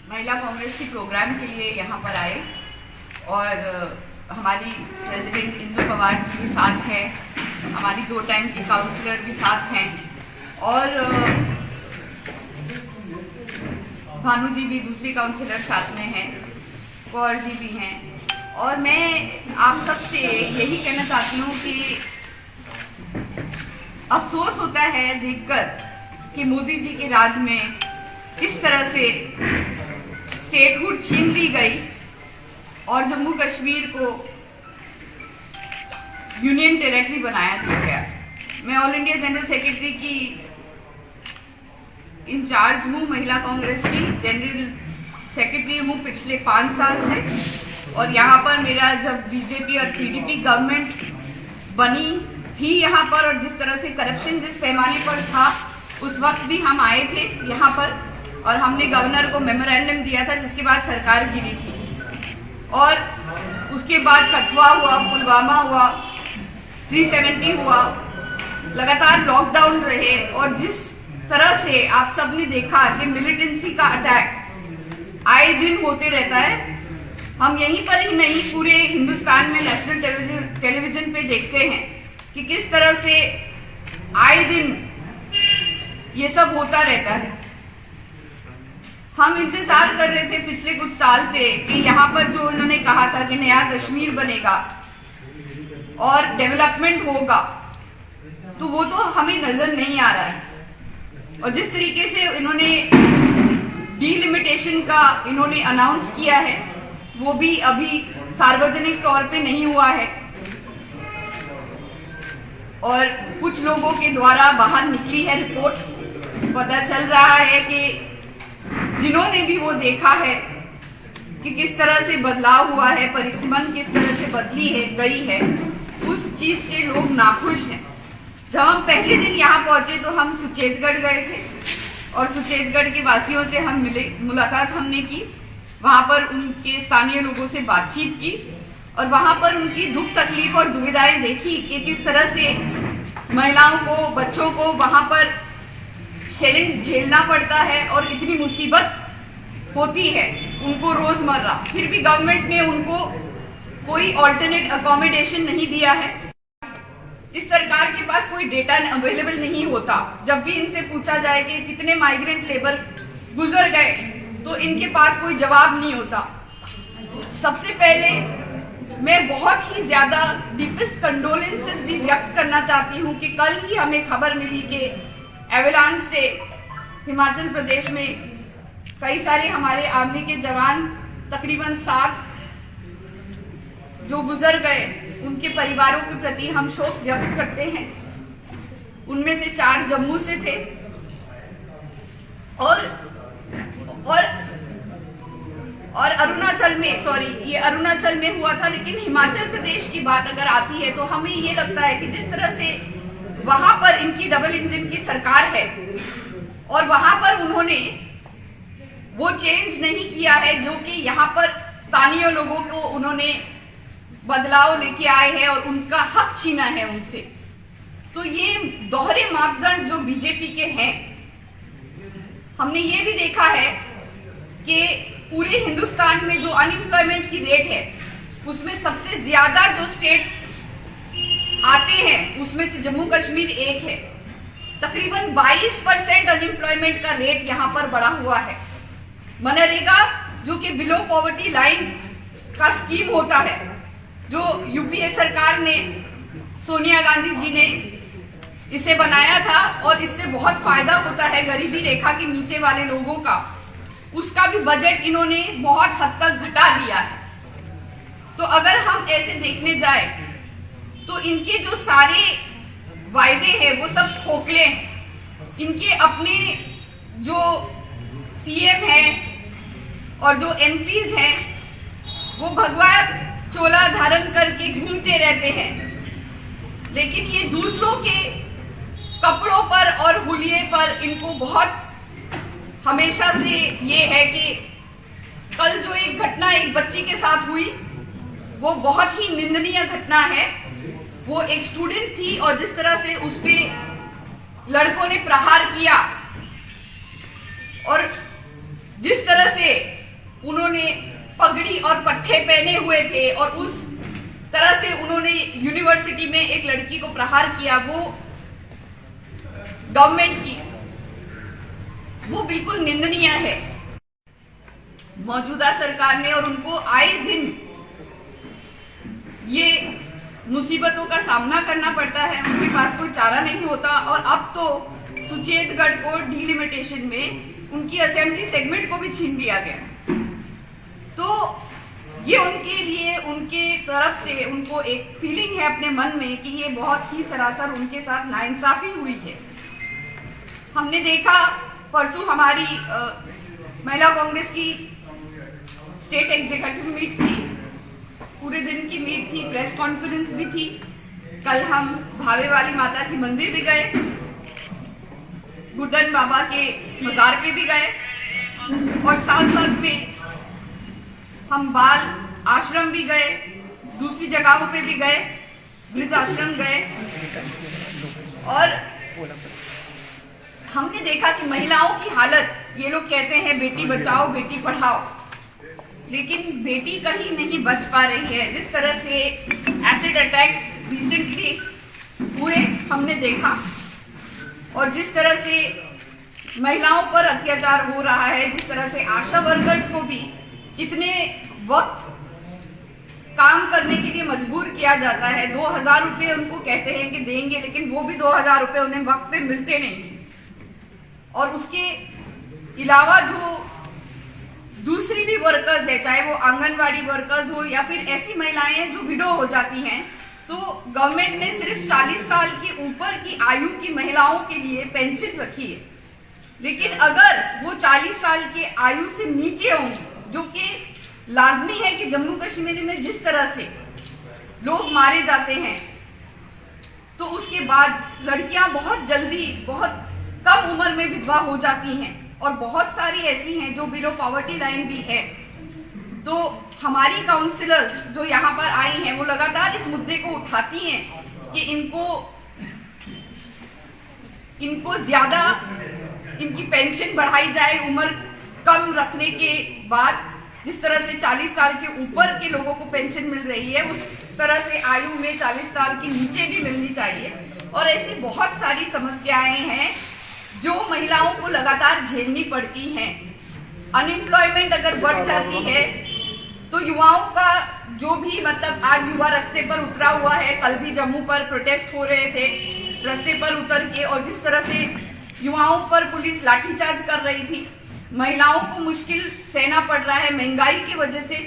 महिला कांग्रेस के प्रोग्राम के लिए यहाँ पर आए और हमारी प्रेसिडेंट इंदु पवार जी भी साथ हैं, हमारी 2 टाइम की काउंसलर भी साथ हैं और भानु जी भी दूसरी काउंसलर साथ में हैं, कौर जी भी हैं। और मैं आप सबसे यही कहना चाहती हूँ कि अफसोस होता है देखकर कि मोदी जी के राज में किस तरह से स्टेटहुड छीन ली गई और जम्मू कश्मीर को यूनियन टेरिटरी बनाया गया। मैं ऑल इंडिया जनरल सेक्रेटरी की इंचार्ज हूँ, महिला कांग्रेस की जनरल सेक्रेटरी हूँ पिछले 5 साल से। और यहाँ पर मेरा जब बीजेपी और पीडीपी गवर्नमेंट बनी थी यहाँ पर, और जिस तरह से करप्शन जिस पैमाने पर था, उस वक्त भी हम आए थे यहाँ पर और हमने गवर्नर को मेमोरेंडम दिया था, जिसके बाद सरकार गिरी थी। और उसके बाद कथुआ हुआ, पुलवामा हुआ, 370 हुआ, लगातार लॉकडाउन रहे। और जिस तरह से आप सबने देखा कि मिलिटेंसी का अटैक आए दिन होते रहता है, हम यहीं पर ही नहीं पूरे हिंदुस्तान में नेशनल टेलीविजन पे देखते हैं कि किस तरह से आए दिन ये सब होता रहता है। हम इंतजार कर रहे थे पिछले कुछ साल से कि यहाँ पर जो इन्होंने कहा था कि नया कश्मीर बनेगा और डेवलपमेंट होगा, तो वो तो हमें नजर नहीं आ रहा है। और जिस तरीके से इन्होंने डीलिमिटेशन का इन्होंने अनाउंस किया है, वो भी अभी सार्वजनिक तौर पे नहीं हुआ है और कुछ लोगों के द्वारा बाहर निकली है रिपोर्ट। पता चल रहा है कि जिन्होंने भी वो देखा है कि किस तरह से बदलाव हुआ है, परिसीमन किस तरह से बदली है गई है, उस चीज से लोग नाखुश हैं। जब हम पहले दिन यहाँ पहुंचे तो हम सुचेतगढ़ गए थे और सुचेतगढ़ के वासियों से हम मिले, मुलाकात हमने की, वहां पर उनके स्थानीय लोगों से बातचीत की और वहां पर उनकी दुख तकलीफ और दुविधाएं देखी कि किस तरह से महिलाओं को, बच्चों को वहां पर शेलिंग्स झेलना पड़ता है और इतनी मुसीबत होती है उनको रोजमर्रा। फिर भी गवर्नमेंट ने उनको कोई ऑल्टरनेट अकोमोडेशन नहीं दिया है। इस सरकार के पास कोई डेटा अवेलेबल नहीं होता। जब भी इनसे पूछा जाए कि कितने माइग्रेंट लेबर गुजर गए, तो इनके पास कोई जवाब नहीं होता। सबसे पहले मैं बहुत ही ज्यादा डीपेस्ट कंडोलेंसेस भी व्यक्त करना चाहती हूँ कि कल ही हमें खबर मिली कि एवेलांच से हिमाचल प्रदेश में कई सारे हमारे आर्मी के जवान, तकरीबन 7 जो गुजर गए, उनके परिवारों के प्रति हम शोक व्यक्त करते हैं। उनमें से 4 जम्मू से थे और अरुणाचल में, ये अरुणाचल में हुआ था। लेकिन हिमाचल प्रदेश की बात अगर आती है तो हमें ये लगता है कि जिस तरह से वहां पर इनकी डबल इंजन की सरकार है और वहां पर उन्होंने वो चेंज नहीं किया है जो कि यहाँ पर स्थानीय लोगों को उन्होंने बदलाव लेके आए हैं और उनका हक छीना है उनसे। तो ये दोहरे मापदंड जो बीजेपी के हैं, हमने ये भी देखा है कि पूरे हिंदुस्तान में जो अनएम्प्लॉयमेंट की रेट है, उसमें सबसे ज्यादा जो स्टेट्स आते हैं उसमें से जम्मू कश्मीर एक है। तकरीबन 22% अनएम्प्लॉयमेंट का रेट यहाँ पर बढ़ा हुआ है। मनरेगा जो कि बिलो पॉवर्टी लाइन का स्कीम होता है, जो यूपीए सरकार ने, सोनिया गांधी जी ने इसे बनाया था और इससे बहुत फायदा होता है गरीबी रेखा के नीचे वाले लोगों का, उसका भी बजट इन्होंने बहुत हद तक घटा दिया है। तो अगर हम ऐसे देखने जाए तो इनके जो सारे वायदे हैं वो सब खोखले हैं। इनके अपने जो सीएम हैं और जो एमपीज हैं, वो भगवा चोला धारण करके घूमते रहते हैं, लेकिन ये दूसरों के कपड़ों पर और हुलिये पर इनको बहुत हमेशा से ये है कि कल जो एक घटना एक बच्ची के साथ हुई, वो बहुत ही निंदनीय घटना है। वो एक स्टूडेंट थी और जिस तरह से उस पे लड़कों ने प्रहार किया और जिस तरह से उन्होंने पगड़ी और पट्टे पहने हुए थे और उस तरह से उन्होंने यूनिवर्सिटी में एक लड़की को प्रहार किया, वो गवर्नमेंट की वो बिल्कुल निंदनीय है। मौजूदा सरकार ने और उनको आए दिन ये मुसीबतों का सामना करना पड़ता है, उनके पास कोई चारा नहीं होता। और अब तो सुचेतगढ़ को डिलिमिटेशन में उनकी असेंबली सेगमेंट को भी छीन दिया गया। तो ये उनके लिए, उनके तरफ से उनको एक फीलिंग है अपने मन में कि ये बहुत ही सरासर उनके साथ नाइंसाफी हुई है। हमने देखा परसों हमारी महिला कांग्रेस की स्टेट एग्जीक्यूटिव मीट थी, पूरे दिन की मीट थी, प्रेस कॉन्फ्रेंस भी थी। कल हम भावे वाली माता के मंदिर भी गए, बुड्ढन बाबा के मजार पे भी गए और साथ साथ में हम बाल आश्रम भी गए, दूसरी जगहों पे भी गए, वृद्ध आश्रम गए। और हमने देखा कि महिलाओं की हालत, ये लोग कहते हैं बेटी बचाओ बेटी पढ़ाओ, लेकिन बेटी कहीं नहीं बच पा रही है। जिस तरह से एसिड अटैक्स रिसेंटली हुए हमने देखा और जिस तरह से महिलाओं पर अत्याचार हो रहा है, जिस तरह से आशा वर्कर्स को भी इतने वक्त काम करने के लिए मजबूर किया जाता है। 2000 रुपये उनको कहते हैं कि देंगे, लेकिन वो भी 2000 रुपये उन्हें वक्त पे मिलते नहीं। और उसके अलावा जो दूसरी भी वर्कर्स है, चाहे वो आंगनवाड़ी वर्कर्स हो या फिर ऐसी महिलाएं हैं जो विडो हो जाती हैं, तो गवर्नमेंट ने सिर्फ 40 साल के ऊपर की आयु की महिलाओं के लिए पेंशन रखी है। लेकिन अगर वो 40 साल के आयु से नीचे होंगी, जो कि लाजमी है कि जम्मू कश्मीर में जिस तरह से लोग मारे जाते हैं, तो उसके बाद लड़कियां बहुत जल्दी, बहुत कम उम्र में विधवा हो जाती हैं और बहुत सारी ऐसी हैं जो बिलो पॉवर्टी लाइन भी है। तो हमारी काउंसिलर्स जो यहाँ पर आई हैं वो लगातार इस मुद्दे को उठाती हैं कि इनको ज्यादा इनकी पेंशन बढ़ाई जाए उम्र कम रखने के बाद। जिस तरह से 40 साल के ऊपर के लोगों को पेंशन मिल रही है, उस तरह से आयु में 40 साल के नीचे भी मिलनी चाहिए। और ऐसी बहुत सारी समस्याएं हैं जो महिलाओं को लगातार झेलनी पड़ती हैं। अनएम्प्लॉयमेंट अगर बढ़ जाती है तो युवाओं का जो भी, मतलब आज युवा रास्ते पर उतरा हुआ है, कल भी जम्मू पर प्रोटेस्ट हो रहे थे रास्ते पर उतर के, और जिस तरह से युवाओं पर पुलिस लाठीचार्ज कर रही थी, महिलाओं को मुश्किल सहना पड़ रहा है महंगाई की वजह से।